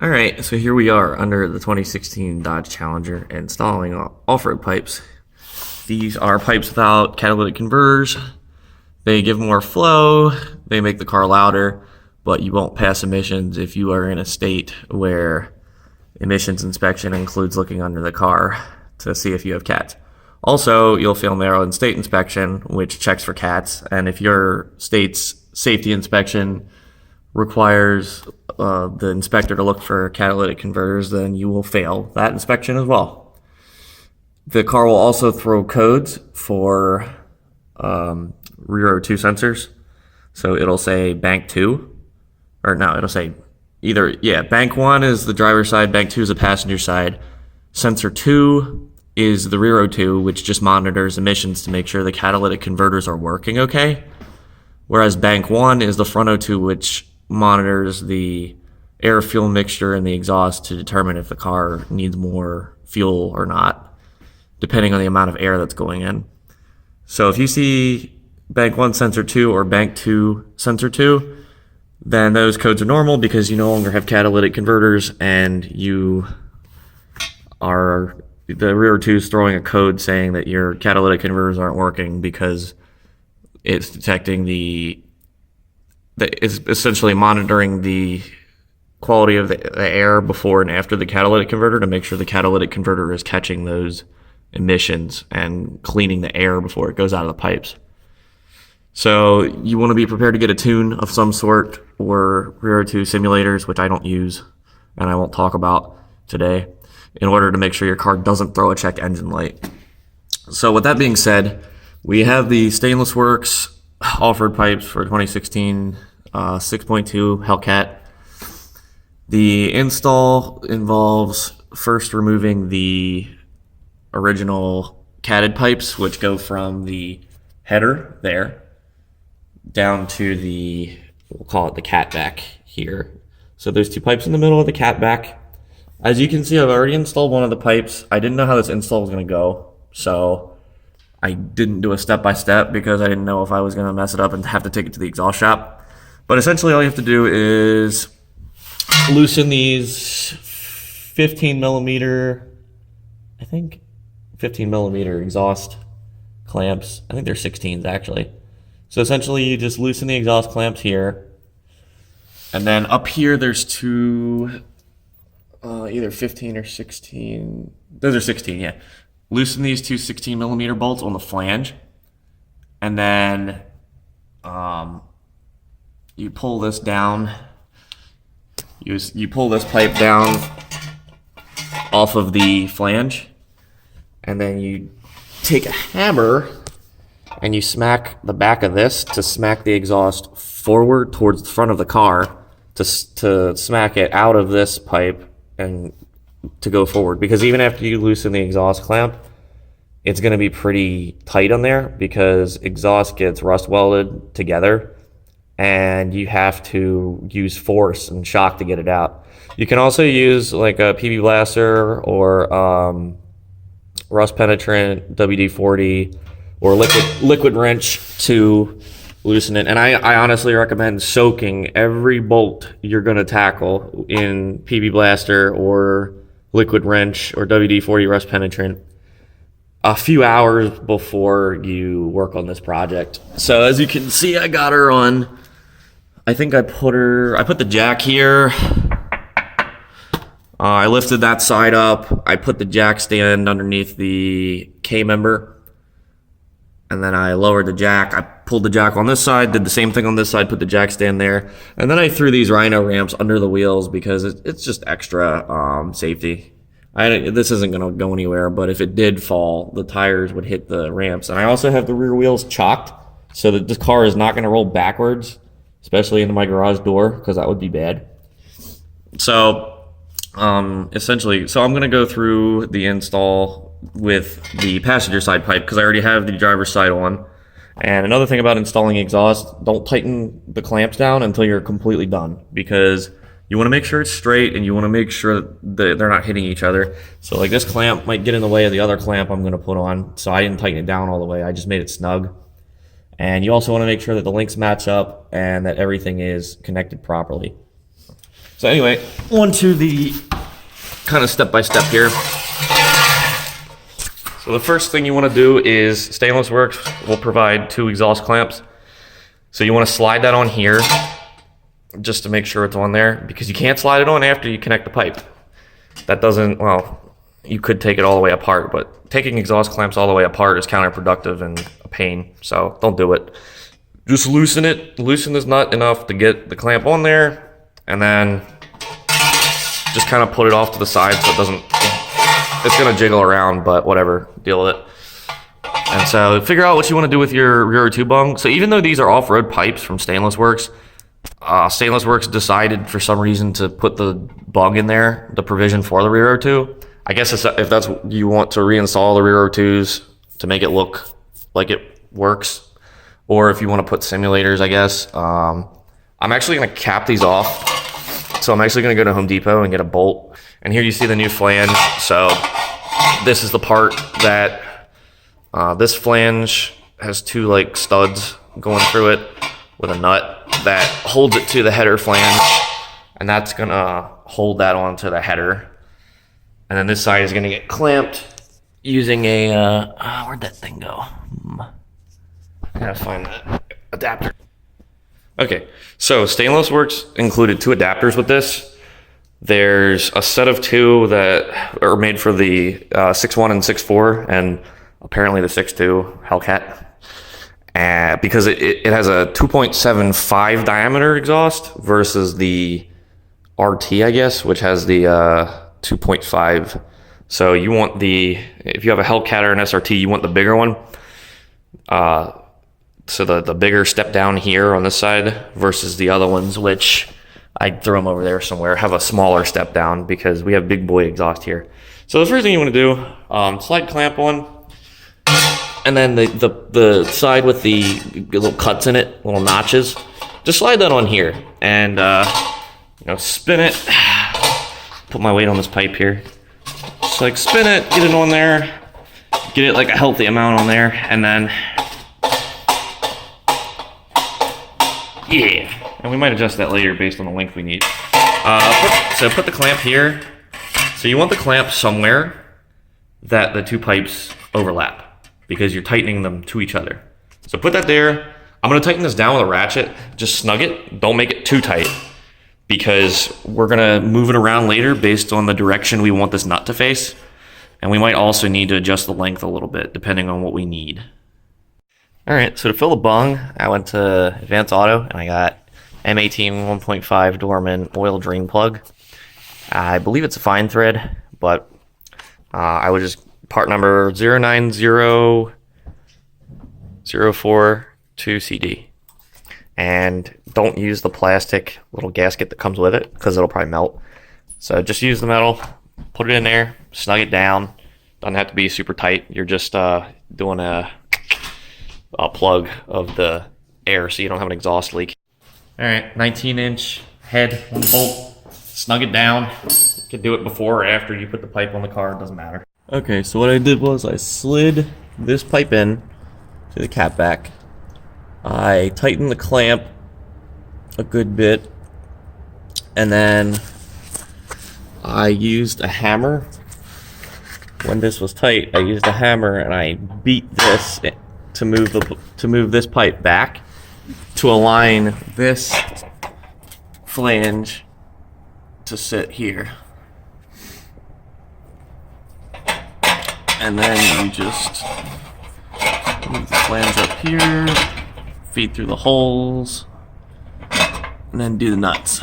All right, so here we are under the 2016 Dodge Challenger installing off-road pipes. These are pipes without catalytic converters. They give more flow, they make the car louder, but you won't pass emissions if you are in a state where emissions inspection includes looking under the car to see if you have cats. Also, you'll fail Maryland state inspection, which checks for cats, and if your state's safety inspection requires the inspector to look for catalytic converters, then you will fail that inspection as well. The car will also throw codes for rear O2 sensors. So it'll say bank 2, or no, it'll say bank 1 is the driver's side, bank 2 is the passenger side. Sensor 2 is the rear O2, which just monitors emissions to make sure the catalytic converters are working okay. Whereas bank 1 is the front O2, which monitors the air fuel mixture in the exhaust to determine if the car needs more fuel or not, depending on the amount of air that's going in. So if you see bank 1 sensor 2 or bank 2 sensor 2, then those codes are normal because you no longer have catalytic converters, and the rear 2 is throwing a code saying that your catalytic converters aren't working because it's detecting it's essentially monitoring the quality of the air before and after the catalytic converter to make sure the catalytic converter is catching those emissions and cleaning the air before it goes out of the pipes. So you want to be prepared to get a tune of some sort or rear 2 simulators, which I don't use and I won't talk about today, in order to make sure your car doesn't throw a check engine light. So with that being said, we have the Stainless Works off-road pipes for 2016 6.2 Hellcat. The install involves first removing the original catted pipes, which go from the header there down to we'll call it the cat back here. So there's 2 pipes in the middle of the cat back. As you can see, I've already installed one of the pipes. I didn't know how this install was going to go, so I didn't do a step-by-step because I didn't know if I was going to mess it up and have to take it to the exhaust shop. But essentially all you have to do is loosen these 15 millimeter exhaust clamps. I think they're 16s actually. So essentially you just loosen the exhaust clamps here. And then up here there's 2, either 15 or 16. Those are 16, yeah. Loosen these 2 16 millimeter bolts on the flange, and then you pull this down. You pull this pipe down off of the flange, and then you take a hammer and you smack the back of this to smack the exhaust forward towards the front of the car to smack it out of this pipe and to go forward, because even after you loosen the exhaust clamp, it's going to be pretty tight on there because exhaust gets rust welded together and you have to use force and shock to get it out. You can also use like a PB blaster or rust penetrant WD-40 or liquid wrench to loosen it. And I honestly recommend soaking every bolt you're going to tackle in PB blaster or liquid wrench or WD-40 rust penetrant a few hours before you work on this project. So as you can see, I got her on. I think I put the jack here. I lifted that side up. I put the jack stand underneath the K-member. And then I lowered the jack. I pulled the jack on this side, did the same thing on this side, put the jack stand there. And then I threw these Rhino ramps under the wheels because it's just extra safety. This isn't going to go anywhere, but if it did fall, the tires would hit the ramps. And I also have the rear wheels chocked so that this car is not going to roll backwards, especially into my garage door, because that would be bad. So essentially, I'm going to go through the install with the passenger side pipe because I already have the driver's side on. And another thing about installing exhaust, don't tighten the clamps down until you're completely done, because you want to make sure it's straight and you want to make sure that they're not hitting each other. So like this clamp might get in the way of the other clamp I'm going to put on, so I didn't tighten it down all the way. I just made it snug. And you also want to make sure that the links match up and that everything is connected properly. So anyway, on to the kind of step-by-step here. So the first thing you want to do is Stainless Works will provide 2 exhaust clamps. So you want to slide that on here just to make sure it's on there, because you can't slide it on after you connect the pipe. That doesn't, well, you could take it all the way apart, but taking exhaust clamps all the way apart is counterproductive and a pain, so don't do it. Just loosen it. Loosen this nut enough to get the clamp on there, and then just kind of put it off to the side so it doesn't, it's gonna jiggle around, but whatever, deal with it. And so figure out what you want to do with your rear tube bung. So even though these are off-road pipes from Stainless Works, Stainless Works decided for some reason to put the bung in there, the provision for the rear O2. I guess if that's you want to reinstall the rear O2s to make it look like it works, or if you want to put simulators, I guess. I'm actually going to cap these off. So I'm actually going to go to Home Depot and get a bolt. And here you see the new flange. So this is the part that this flange has 2 like studs going through it with a nut that holds it to the header flange, and that's gonna hold that onto the header. And then this side is gonna get clamped using a where'd that thing go? I gotta find that adapter. Okay, so Stainless Works included 2 adapters with this. There's a set of 2 that are made for the 6.1 and 6.4, and apparently the 6.2 Hellcat. Because it has a 2.75 diameter exhaust versus the RT, I guess, which has the 2.5. So you want if you have a Hellcat or an SRT, you want the bigger one. So the bigger step down here on this side versus the other ones, which I'd throw them over there somewhere, have a smaller step down because we have big boy exhaust here. So the first thing you want to do, slide clamp on. And then the side with the little cuts in it, little notches, just slide that on here and spin it. Put my weight on this pipe here. Just like spin it, get it on there, get it like a healthy amount on there, and then yeah. And we might adjust that later based on the length we need. So put the clamp here. So you want the clamp somewhere that the 2 pipes overlap, because you're tightening them to each other. So put that there. I'm gonna tighten this down with a ratchet. Just snug it, don't make it too tight, because we're gonna move it around later based on the direction we want this nut to face. And we might also need to adjust the length a little bit, depending on what we need. All right, so to fill the bung, I went to Advanced Auto and I got M18 1.5 Dorman oil drain plug. I believe it's a fine thread, but I would just, part number 090042CD. And don't use the plastic little gasket that comes with it, because it'll probably melt. So just use the metal, put it in there, snug it down. Doesn't have to be super tight. You're just doing a plug of the air so you don't have an exhaust leak. All right, 19-inch head on the bolt. Snug it down. You can do it before or after you put the pipe on the car, it doesn't matter. Okay, so what I did was I slid this pipe in to the cap back. I tightened the clamp a good bit, and then I used a hammer. When this was tight, I used a hammer and I beat this to move this pipe back to align this flange to sit here. And then you just move the flange up here, feed through the holes, and then do the nuts.